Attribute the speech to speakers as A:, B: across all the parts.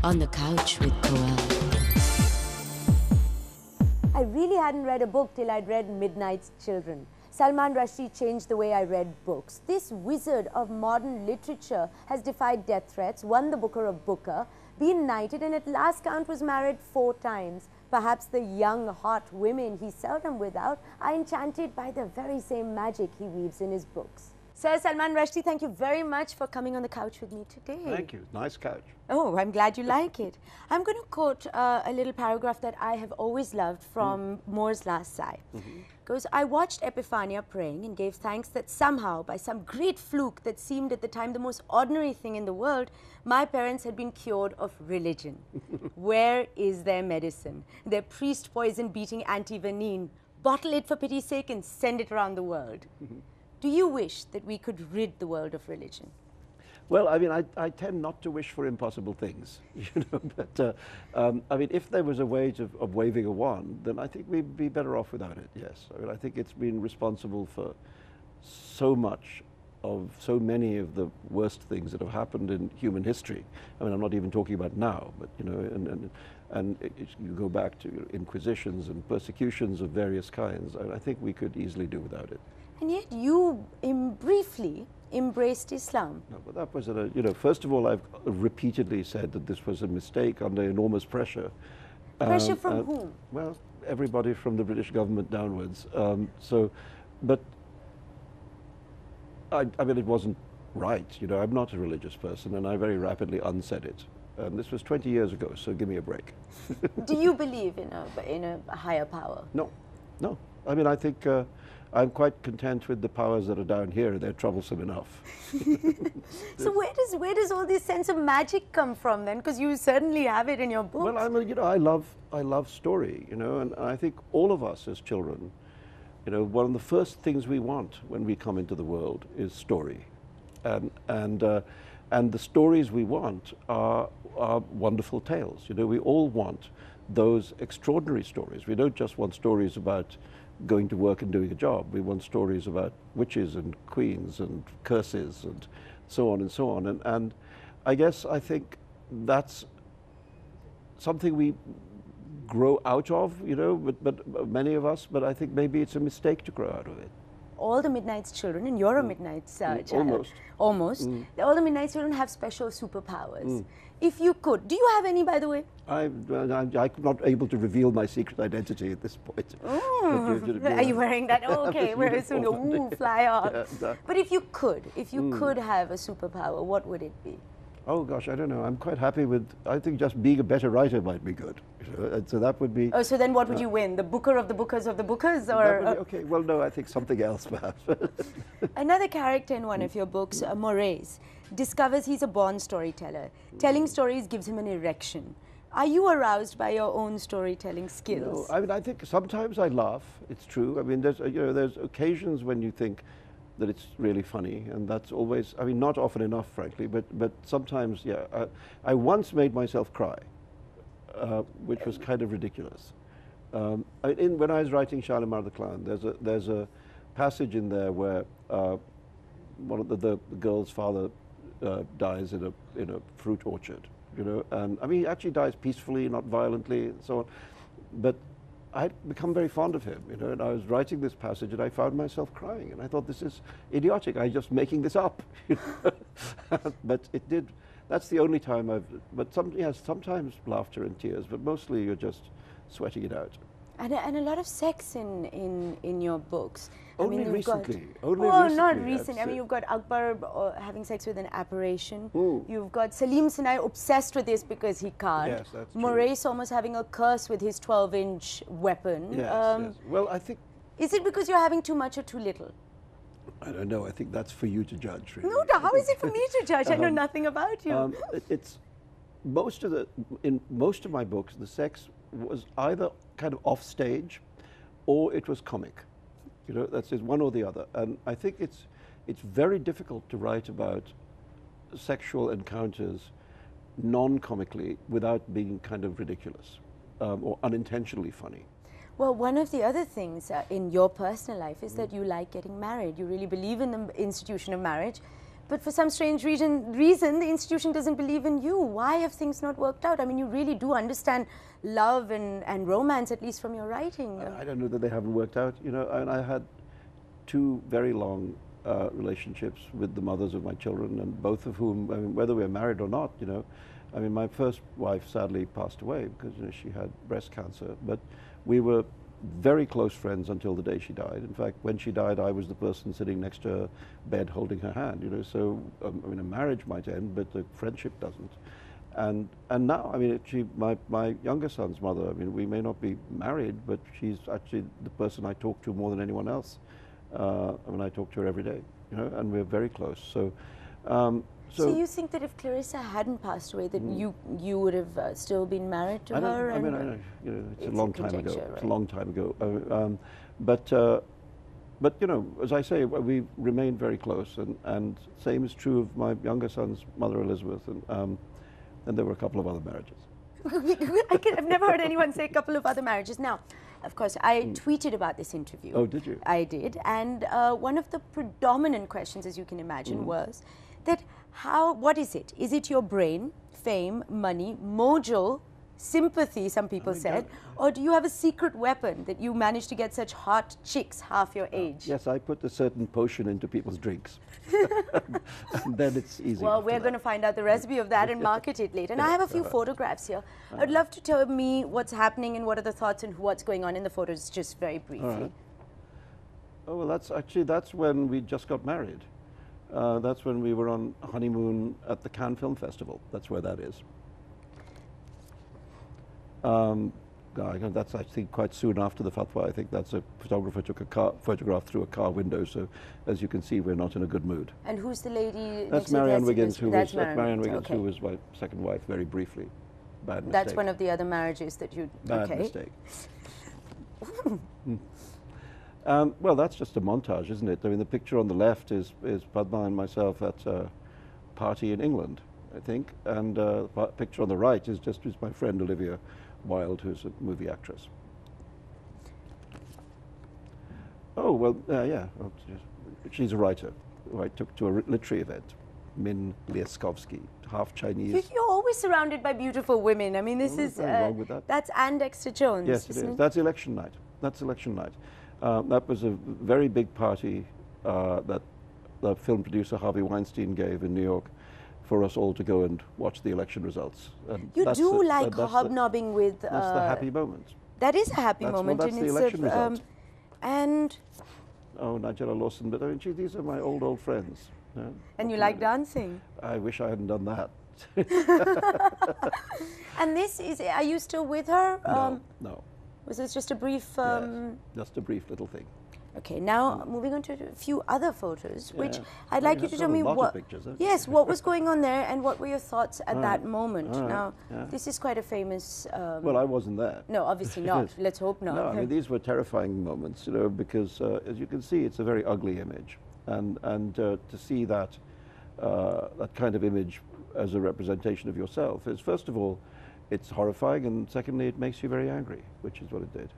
A: On the Couch with Koel.
B: I really hadn't read a book till I'd read Midnight's Children. Salman Rushdie changed the way I read books. This wizard of modern literature has defied death threats, won the Booker of Booker, been knighted, and at last count was married 4 times. Perhaps the young, hot women he's seldom without are enchanted by the very same magic he weaves in his books. Sir Salman Rushdie, thank you very much for coming on the couch with me today.
C: Thank you. Nice couch.
B: Oh, I'm glad you like it. I'm going to quote a little paragraph that I have always loved from Moore's Last Sigh. Goes, I watched Epiphania praying and gave thanks that somehow, by some great fluke that seemed at the time the most ordinary thing in the world, my parents had been cured of religion. Where is their medicine? Their priest poison beating antivenin. Bottle it for pity's sake and send it around the world. Do you wish that we could rid the world of religion?
C: Well, I mean, I tend not to wish for impossible things, you know, but I mean, if there was a way of waving a wand, then I think we'd be better off without it, yes. I mean, I think it's been responsible for so many of the worst things that have happened in human history. I mean, I'm not even talking about now, but, you know, you go back to inquisitions and persecutions of various kinds. I think we could easily do without it.
B: And yet you briefly embraced Islam.
C: No, but that was, you know, first of all, I've repeatedly said that this was a mistake under enormous pressure.
B: Pressure from whom?
C: Well, everybody from the British government downwards. But I mean, it wasn't right. You know, I'm not a religious person, and I very rapidly unsaid it. This was 20 years ago, so give me a break.
B: Do you believe in a higher power?
C: No, no. I mean, I think I'm quite content with the powers that are down here. They're troublesome enough.
B: So where does all this sense of magic come from then? Because you certainly have it in your books.
C: Well, I mean, you know, I love story, you know, and I think all of us as children, you know, one of the first things we want when we come into the world is story, and the stories we want are wonderful tales. You know, we all want those extraordinary stories. We don't just want stories about going to work and doing a job. We want stories about witches and queens and curses and so on and so on. And I think that's something we grow out of, you know, but many of us, but I think maybe it's a mistake to grow out of it.
B: All the Midnight's Children, and you're a Midnight's child.
C: Almost.
B: Almost. All the Midnight's Children have special superpowers. If you could, do you have any, by the way?
C: I'm not able to reveal my secret identity at this point.
B: Are you wearing that? Oh, okay, very soon. Ooh, fly off. Yeah, but if you could have a superpower, what would it be?
C: Oh gosh, I don't know. I'm quite happy with. I think just being a better writer might be good. You know? And so that would be.
B: Oh, so then what would you win? The Booker of the Bookers of the Bookers, or?
C: Okay. Well, no. I think something else, perhaps.
B: Another character in one of your books, Maurice, discovers he's a born storyteller. Telling stories gives him an erection. Are you aroused by your own storytelling skills?
C: No, I mean, I think sometimes I laugh. It's true. I mean, there's occasions when you think that it's really funny, and that's always, I mean, not often enough, frankly, but sometimes, yeah. I once made myself cry, which was kind of ridiculous. When I was writing Shalimar the Clown, there's a passage in there where one of the girl's father dies in a fruit orchard, you know, and I mean, he actually dies peacefully, not violently, and so on, but I'd become very fond of him, you know, and I was writing this passage and I found myself crying, and I thought, this is idiotic, I'm just making this up, you know? But it did, that's the only time sometimes laughter and tears, but mostly you're just sweating it out.
B: And a lot of sex in your books.
C: Only recently. Only
B: recently.
C: Not
B: recently. I mean, you've got Akbar having sex with an apparition. You've got Salim Sinai obsessed with this because he can't.
C: Yes, that's true.
B: Maurice almost having a curse with his 12-inch weapon.
C: Yes. Well, I think.
B: Is it because you're having too much or too little?
C: I don't know. I think that's for you to judge, really.
B: No, how is it for me to judge? I know nothing about you.
C: In most of my books, the sex was either kind of off stage, or it was comic. You know, that's just one or the other. And I think it's very difficult to write about sexual encounters non-comically without being kind of ridiculous or unintentionally funny.
B: Well, one of the other things in your personal life is that you like getting married. You really believe in the institution of marriage. But for some strange reason, the institution doesn't believe in you. Why have things not worked out? I mean, you really do understand love and romance, at least from your writing.
C: I don't know that they haven't worked out. You know, and I had 2 very long relationships with the mothers of my children, and both of whom, I mean, whether we're married or not, you know, I mean, my first wife sadly passed away because, you know, she had breast cancer, but we were very close friends until the day she died. In fact, when she died, I was the person sitting next to her bed holding her hand, you know, so, I mean, a marriage might end, but the friendship doesn't. And now, I mean, my younger son's mother, I mean, we may not be married, but she's actually the person I talk to more than anyone else. I mean, I talk to her every day, you know, and we're very close. So
B: you think that if Clarissa hadn't passed away, that you would have still been married to her?
C: I mean, you know, it's a long time ago.
B: Right?
C: It's a long time ago. But you know, as I say, we remained very close, and same is true of my younger son's mother, Elizabeth, and there were a couple of other marriages.
B: I've never heard anyone say a couple of other marriages. Now, of course, I tweeted about this interview.
C: Oh, did you?
B: I did, and one of the predominant questions, as you can imagine, was that what is it? Is it your brain, fame, money, mojo, sympathy, some people said, or do you have a secret weapon that you managed to get such hot chicks half your age?
C: Yes, I put a certain potion into people's drinks. And then it's easy.
B: Well, we're going to find out the recipe of that and market it later. And I have a few photographs here. I'd love to tell me what's happening and what are the thoughts and what's going on in the photos, just very briefly.
C: Right. Oh, well, that's when we just got married. That's when we were on honeymoon at the Cannes Film Festival. That's where that is. That's, I think, quite soon after the fatwa. I think that's a photographer took a photograph through a car window. So, as you can see, we're not in a good mood.
B: And who's the lady?
C: That's Marianne Wiggins, who was
B: okay.
C: who was my second wife, very briefly. Bad mistake.
B: That's one of the other marriages that you.
C: Bad mistake. Well, that's just a montage, isn't it? I mean, the picture on the left is Padma and myself at a party in England, I think, and the picture on the right is my friend Olivia Wilde, who's a movie actress. Oh, well, yeah, she's a writer who I took to a literary event, Min Lieskovsky, half Chinese.
B: You're always surrounded by beautiful women. I mean, this is...
C: wrong with that.
B: That's Anne Dexter Jones,
C: yes, it is. That's election night. That's election night. That was a very big party that the film producer Harvey Weinstein gave in New York for us all to go and watch the election results. And
B: you do like hobnobbing with...
C: That's the happy moment.
B: That is a happy moment.
C: Well, that's the election result.
B: And...
C: Oh, Nigella Lawson, but I mean, these are my old friends. Yeah,
B: and you like dancing?
C: I wish I hadn't done that.
B: And this is... Are you still with her?
C: No.
B: Was this just a brief...
C: Yes, just a brief little thing.
B: Okay, now moving on to a few other photos, which I'd like you to tell me
C: what
B: was going on there and what were your thoughts at that moment. Now, this is quite a famous...
C: well, I wasn't there.
B: No, obviously not. Let's hope not.
C: No, I mean, these were terrifying moments, you know, because as you can see, it's a very ugly image. And to see that, that kind of image as a representation of yourself is, first of all, it's horrifying, and secondly, it makes you very angry, which is what it did.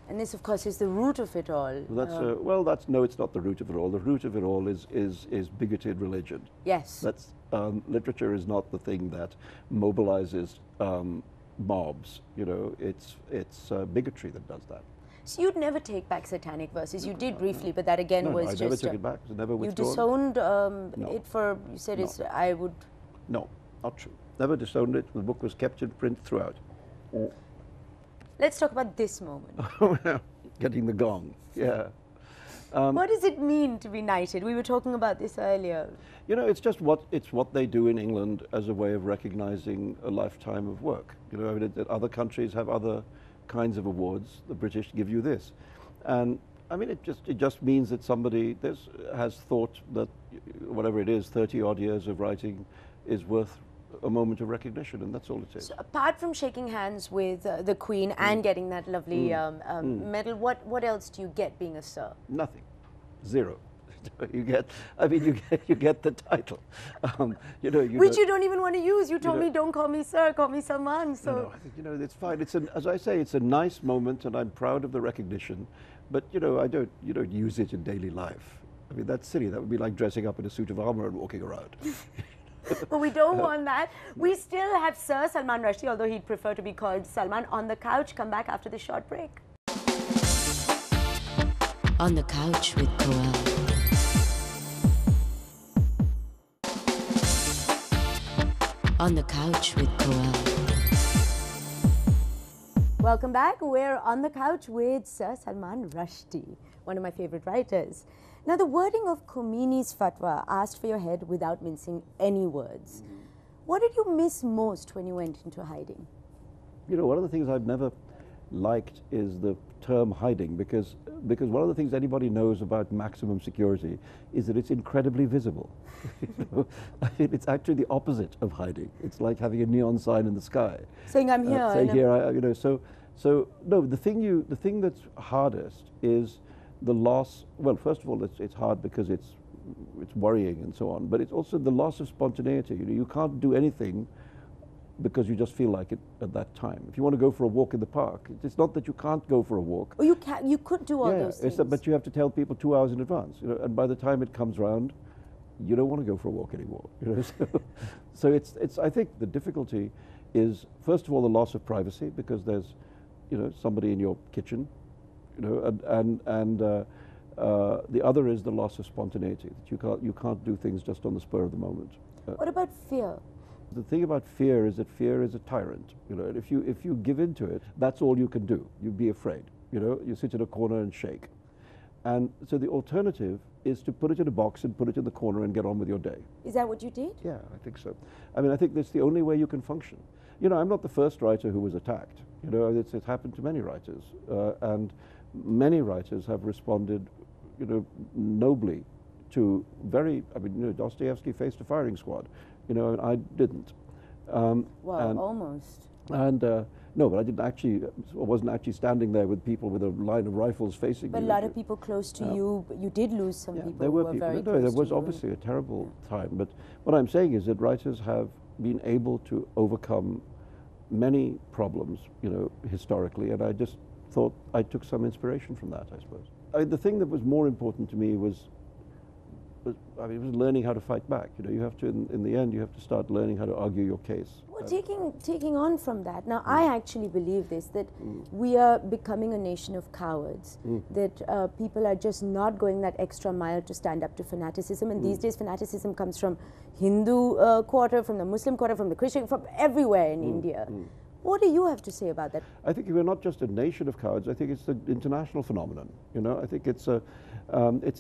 B: And this, of course, is the root of it all.
C: Well, no, it's not the root of it all. The root of it all is bigoted religion.
B: Yes.
C: That's literature is not the thing that mobilizes mobs. You know, it's bigotry that does that.
B: So you'd never take back satanic verses. You did briefly, but that again was just...
C: No, I never took it back. It was never withdrawn.
B: You disowned it for... You said it's... I would...
C: No, not true. Never disowned it. The book was kept in print throughout.
B: Let's talk about this moment.
C: Getting the gong, yeah.
B: What does it mean to be knighted? We were talking about this earlier.
C: You know, it's just what they do in England as a way of recognizing a lifetime of work. You know, I mean, other countries have other kinds of awards. The British give you this, and I mean, it just means that somebody has thought that whatever it is, 30 odd years of writing, is worth a moment of recognition, and that's all it is.
B: So apart from shaking hands with the Queen and getting that lovely medal, what else do you get being a Sir?
C: Nothing, zero. You get the title. You know,
B: which you don't even want to use. You told me, don't call me Sir, call me Salman. So
C: no, I think, you know, it's fine. As I say, it's a nice moment, and I'm proud of the recognition. But you know, you don't use it in daily life. I mean, that's silly. That would be like dressing up in a suit of armor and walking around.
B: But we don't want that. We still have Sir Salman Rushdie, although he'd prefer to be called Salman, on the couch. Come back after this short break.
A: On the Couch with Koel. On the Couch with Koel.
B: Welcome back. We're on the couch with Sir Salman Rushdie, one of my favorite writers. Now, the wording of Khomeini's fatwa asked for your head without mincing any words. What did you miss most when you went into hiding?
C: You know, one of the things I've never liked is the term hiding, because one of the things anybody knows about maximum security is that it's incredibly visible. You know? I mean, it's actually the opposite of hiding. It's like having a neon sign in the sky.
B: Saying I'm here.
C: Saying here, you know, so no, the thing that's hardest is the loss. Well, first of all, it's hard because it's worrying and so on, but it's also the loss of spontaneity. You know, you can't do anything because you just feel like it at that time. If you want to go for a walk in the park, it's not that you can't go for a walk.
B: Oh, you could do all those things.
C: But you have to tell people 2 hours in advance. You know, and by the time it comes round, you don't want to go for a walk anymore. You know, so it's. I think the difficulty is, first of all, the loss of privacy, because there's, you know, somebody in your kitchen, you know, and the other is the loss of spontaneity, that you can't do things just on the spur of the moment.
B: What about fear?
C: The thing about fear is that fear is a tyrant. You know, and if you give in to it, that's all you can do. You be afraid. You know, you sit in a corner and shake. And so the alternative is to put it in a box and put it in the corner and get on with your day.
B: Is that what you did?
C: Yeah, I think so. I mean, I think that's the only way you can function. You know, I'm not the first writer who was attacked. You know, it's happened to many writers, and many writers have responded, you know, nobly to very. I mean, you know, Dostoevsky faced a firing squad. You know, and I didn't.
B: Well, almost.
C: And no, but I wasn't actually standing there with people with a line of rifles facing me.
B: But a lot of people close to you, you did lose some people.
C: There were
B: who
C: people.
B: Very
C: No,
B: close
C: there was
B: to you.
C: obviously a terrible time. But what I'm saying is that writers have been able to overcome many problems, you know, historically, and I just thought I took some inspiration from that, I suppose. The thing that was more important to me was learning how to fight back. You know, you have to, in the end, you have to start learning how to argue your case.
B: Well, taking on from that, now I actually believe this, that we are becoming a nation of cowards, that people are just not going that extra mile to stand up to fanaticism, and these days fanaticism comes from Hindu quarter, from the Muslim quarter, from the Christian, from everywhere in India. What do you have to say about that?
C: I think we're not just a nation of cowards. I think it's an international phenomenon. You know, I think it's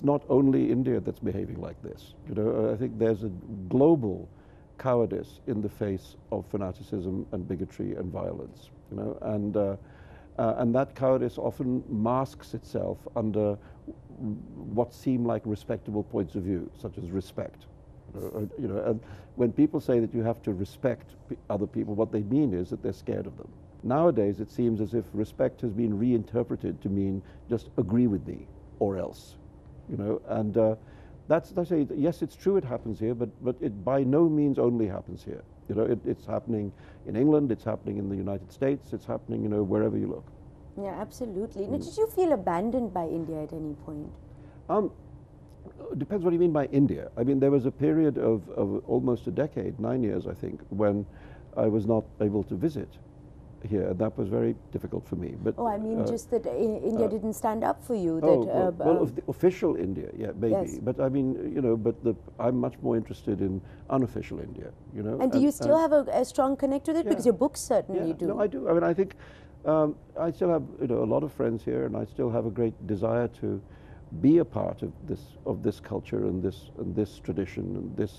C: not only India that's behaving like this. You know, I think there's a global cowardice in the face of fanaticism and bigotry and violence. You know, and that cowardice often masks itself under what seem like respectable points of view, such as respect. You know, and when people say that you have to respect other people, what they mean is that they're scared of them. Nowadays, it seems as if respect has been reinterpreted to mean just agree with me or else. You know, and I say, yes, it's true it happens here, but it by no means only happens here. You know, it's happening in England, it's happening in the United States, it's happening, you know, wherever you look.
B: Yeah, absolutely. Now, did you feel abandoned by India at any point?
C: Depends what you mean by India. I mean, there was a period of almost a decade, 9 years, I think, when I was not able to visit here. That was very difficult for me. But
B: I mean, just that India didn't stand up for you.
C: Well, of the official India, yeah, maybe.
B: Yes.
C: But I mean, you know, I'm much more interested in unofficial India. You know.
B: And do you still have a strong connect with it?
C: Yeah.
B: Because your books certainly do.
C: No, I do. I mean, I think I still have, you know, a lot of friends here, and I still have a great desire to be a part of this culture and this tradition and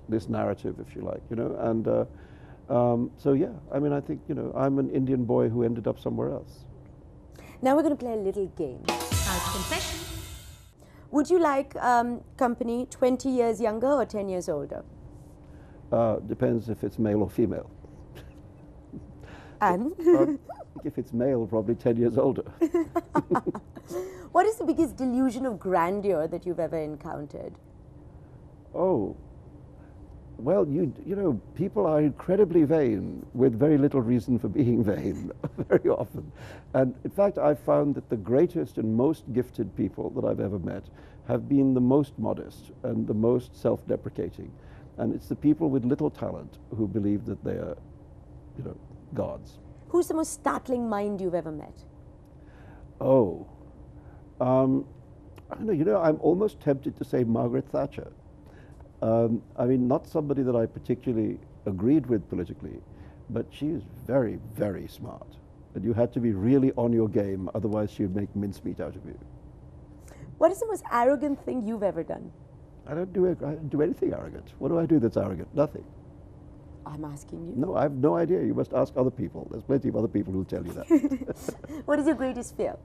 C: this narrative, if you like, you know. And so yeah, I mean, I think, you know, I'm an Indian boy who ended up somewhere else.
B: Now we're going to play a little game.
A: Couch confession.
B: Would you like company 20 years younger or 10 years older?
C: Depends if it's male or female.
B: And?
C: If it's male, probably 10 years older.
B: What is the biggest delusion of grandeur that you've ever encountered?
C: Oh, well, you know, people are incredibly vain with very little reason for being vain, very often. And in fact, I've found that the greatest and most gifted people that I've ever met have been the most modest and the most self-deprecating. And it's the people with little talent who believe that they are, you know, gods.
B: Who's the most startling mind you've ever met?
C: Oh, I don't know, you know, I'm almost tempted to say Margaret Thatcher. I mean, not somebody that I particularly agreed with politically, but she is very, very smart. And you had to be really on your game, otherwise she would make mincemeat out of you.
B: What is the most arrogant thing you've ever done?
C: I don't do anything arrogant. What do I do that's arrogant? Nothing.
B: I'm asking you.
C: No, I have no idea. You must ask other people. There's plenty of other people who'll tell you that.
B: What is your greatest fear?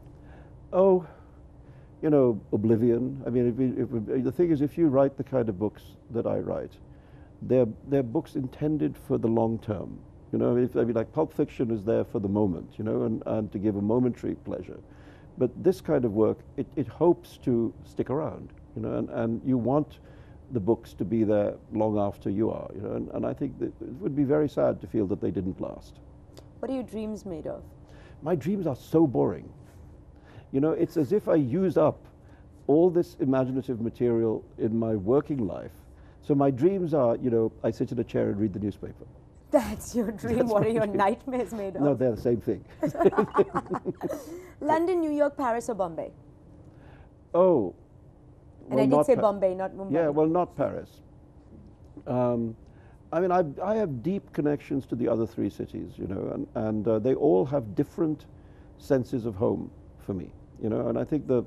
C: Oh, you know, oblivion. I mean, the thing is, if you write the kind of books that I write, they're books intended for the long term. You know, I mean, like Pulp Fiction is there for the moment, you know, and to give a momentary pleasure. But this kind of work, it hopes to stick around, you know, and you want the books to be there long after you are, you know, and I think that it would be very sad to feel that they didn't last.
B: What are your dreams made of?
C: My dreams are so boring. You know, it's as if I use up all this imaginative material in my working life. So my dreams are, you know, I sit in a chair and read the newspaper.
B: That's your dream.
C: That's
B: What
C: my
B: are your
C: dream.
B: nightmares made of?
C: No, they're the same thing.
B: London, New York, Paris, or Bombay?
C: Oh.
B: And I did say Bombay, not Mumbai.
C: Yeah, well, not Paris. I mean, I have deep connections to the other three cities, you know, and they all have different senses of home for me, you know, and I think the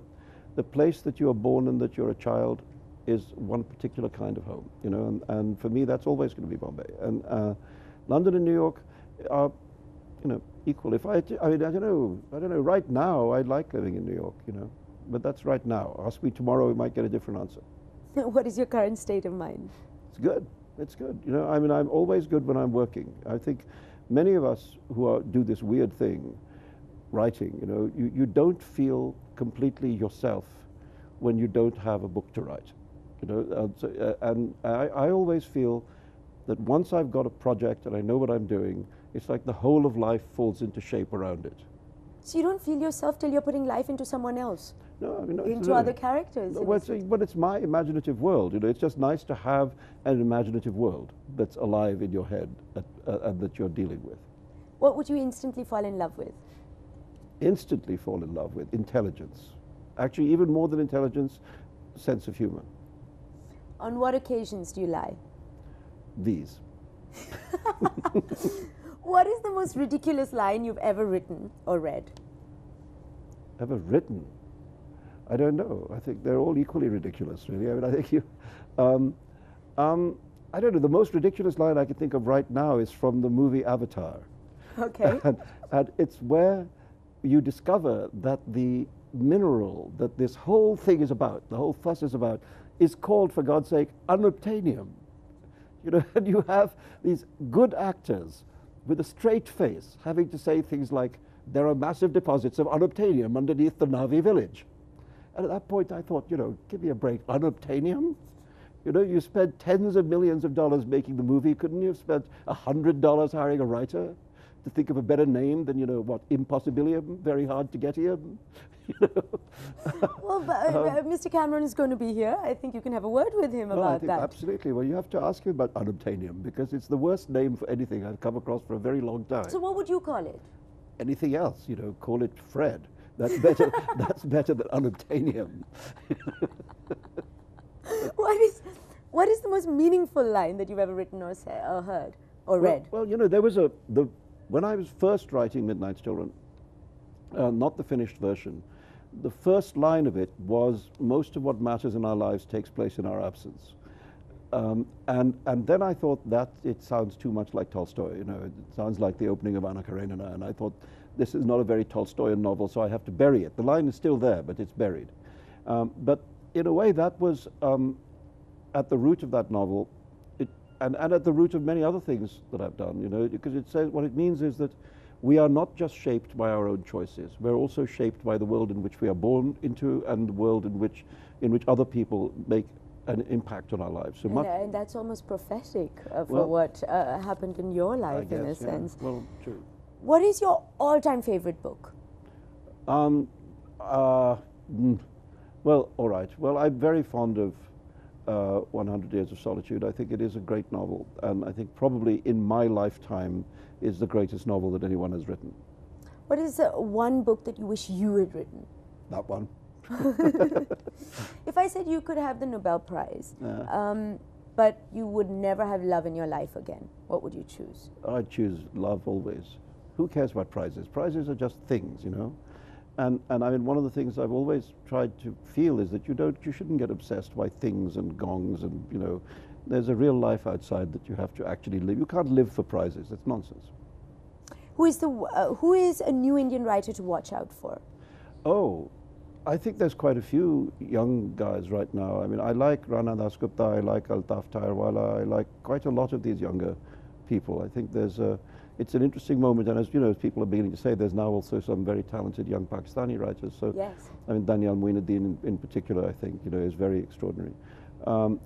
C: place that you are born and that you're a child is one particular kind of home, you know, and for me that's always going to be Bombay. And London and New York are, you know, equal. If I mean, I don't know, right now I like living in New York, you know, but that's right now. Ask me tomorrow, we might get a different answer.
B: What is your current state of mind?
C: It's good. It's good. You know, I mean, I'm always good when I'm working. I think many of us who do this weird thing, writing, you know, you don't feel completely yourself when you don't have a book to write. You know, and I always feel that once I've got a project and I know what I'm doing, it's like the whole of life falls into shape around it.
B: So you don't feel yourself till you're putting life into someone else?
C: No, I mean, no,
B: into other characters?
C: No, well, it's my imaginative world. You know, it's just nice to have an imaginative world that's alive in your head and that you're dealing with.
B: What would you instantly fall in love with?
C: Instantly fall in love with? Intelligence. Actually, even more than intelligence, sense of humor.
B: On what occasions do you lie?
C: These.
B: What is the most ridiculous line you've ever written or read?
C: Ever written? I don't know. I think they're all equally ridiculous, really. I mean, I think you... I don't know. The most ridiculous line I can think of right now is from the movie Avatar.
B: Okay.
C: And it's where you discover that the mineral that this whole thing is about, the whole fuss is about, is called, for God's sake, unobtainium. You know, and you have these good actors with a straight face having to say things like, there are massive deposits of unobtainium underneath the Navi village. And at that point I thought, you know, give me a break, unobtainium? You know, you spent tens of millions of dollars making the movie, couldn't you have spent $100 hiring a writer to think of a better name than, you know, what, impossibilium, very hard to get here? You know?
B: Well, Mr. Cameron is going to be here. I think you can have a word with him about that.
C: Absolutely. Well, you have to ask him about unobtainium because it's the worst name for anything I've come across for a very long time.
B: So what would you call it?
C: Anything else, you know, call it Fred. That's better. That's better than unobtainium.
B: What is the most meaningful line that you've ever written or heard or read?
C: Well, you know, there was when I was first writing Midnight's Children, not the finished version, the first line of it was, most of what matters in our lives takes place in our absence. And then I thought that it sounds too much like Tolstoy, you know, it sounds like the opening of Anna Karenina, and I thought this is not a very Tolstoyan novel, so I have to bury it. The line is still there, but it's buried. But in a way that was at the root of that novel, and at the root of many other things that I've done, you know, because it says, what it means is that we are not just shaped by our own choices, we're also shaped by the world in which we are born into and the world in which other people make an impact on our lives. So
B: and that's almost prophetic for what happened in your life, in a sense.
C: Well, true.
B: What is your all-time favorite book?
C: Well, all right. Well, I'm very fond of 100 Years of Solitude. I think it is a great novel, and I think probably in my lifetime is the greatest novel that anyone has written.
B: What is one book that you wish you had written?
C: That one.
B: If I said you could have the Nobel Prize,
C: Yeah.
B: but you would never have love in your life again, what would you choose?
C: I'd choose love always. Who cares about prizes? Prizes are just things, you know. And I mean, one of the things I've always tried to feel is that you shouldn't get obsessed by things and gongs and, you know, there's a real life outside that you have to actually live. You can't live for prizes. That's nonsense.
B: Who is a new Indian writer to watch out for?
C: Oh, I think there's quite a few young guys right now. I mean, I like Rana Dasgupta, I like Altaf Tyrewala, I like quite a lot of these younger people. I think it's an interesting moment, and as you know, as people are beginning to say, there's now also some very talented young Pakistani writers. So,
B: Yes.
C: I mean, Daniel Muinuddin in particular, I think, you know, is very extraordinary.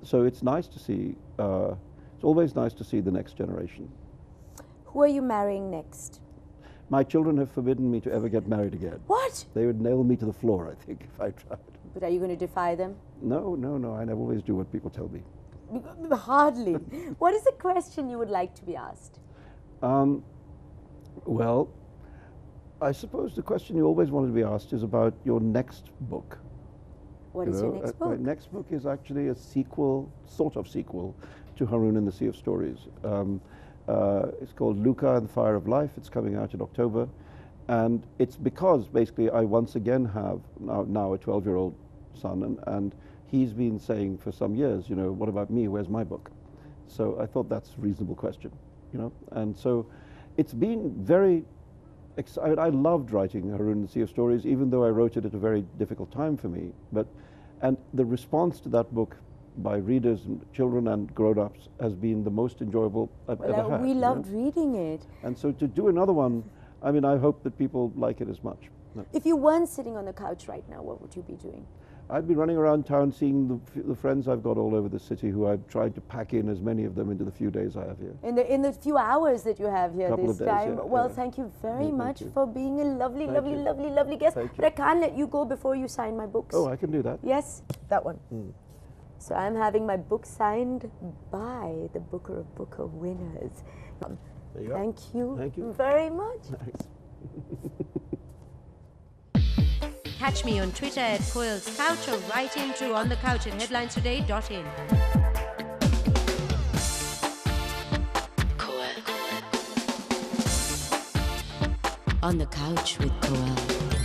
C: So it's nice to see. It's always nice to see the next generation.
B: Who are you marrying next?
C: My children have forbidden me to ever get married again.
B: What?
C: They would nail me to the floor, I think, if I tried.
B: But are you going to defy them?
C: No, no, no. I always do what people tell me.
B: Hardly. What is the question you would like to be asked?
C: Well, I suppose the question you always wanted to be asked is about your next book.
B: What is your next
C: My
B: book?
C: next book is actually a sequel, sort of sequel, to Haroon in the Sea of Stories. It's called Luca and the Fire of Life. It's coming out in October. And it's because basically I once again have now a 12-year-old son, and he's been saying for some years, you know, what about me? Where's my book? So I thought that's a reasonable question, you know. And so it's been very exciting. I loved writing Haroon in the Sea of Stories, even though I wrote it at a very difficult time for me. And the response to that book by readers, and children and grown-ups, has been the most enjoyable I've ever had.
B: We
C: you
B: loved
C: know?
B: reading it.
C: And so to do another one, I mean, I hope that people like it as much. No.
B: If you weren't sitting on the couch right now, what would you be doing?
C: I'd be running around town seeing the friends I've got all over the city, who I've tried to pack in as many of them into the few days I have here.
B: In the few hours that you have here
C: Couple
B: this
C: of days,
B: time.
C: yeah,
B: well,
C: yeah.
B: thank you very
C: Yeah,
B: much
C: thank you.
B: for being a lovely,
C: Thank
B: lovely,
C: you.
B: lovely, lovely guest.
C: Thank
B: But I can't let you go before you sign my books.
C: Oh, I can do that.
B: Yes, that one. So I'm having my book signed by the Booker of Booker winners.
C: There you are.
B: Thank you,
C: Thank you.
B: very much.
C: Thanks.
A: Catch me on Twitter at Koel's Couch or write into onthecouch at headlinestoday.in. Koel. On the Couch with Koel.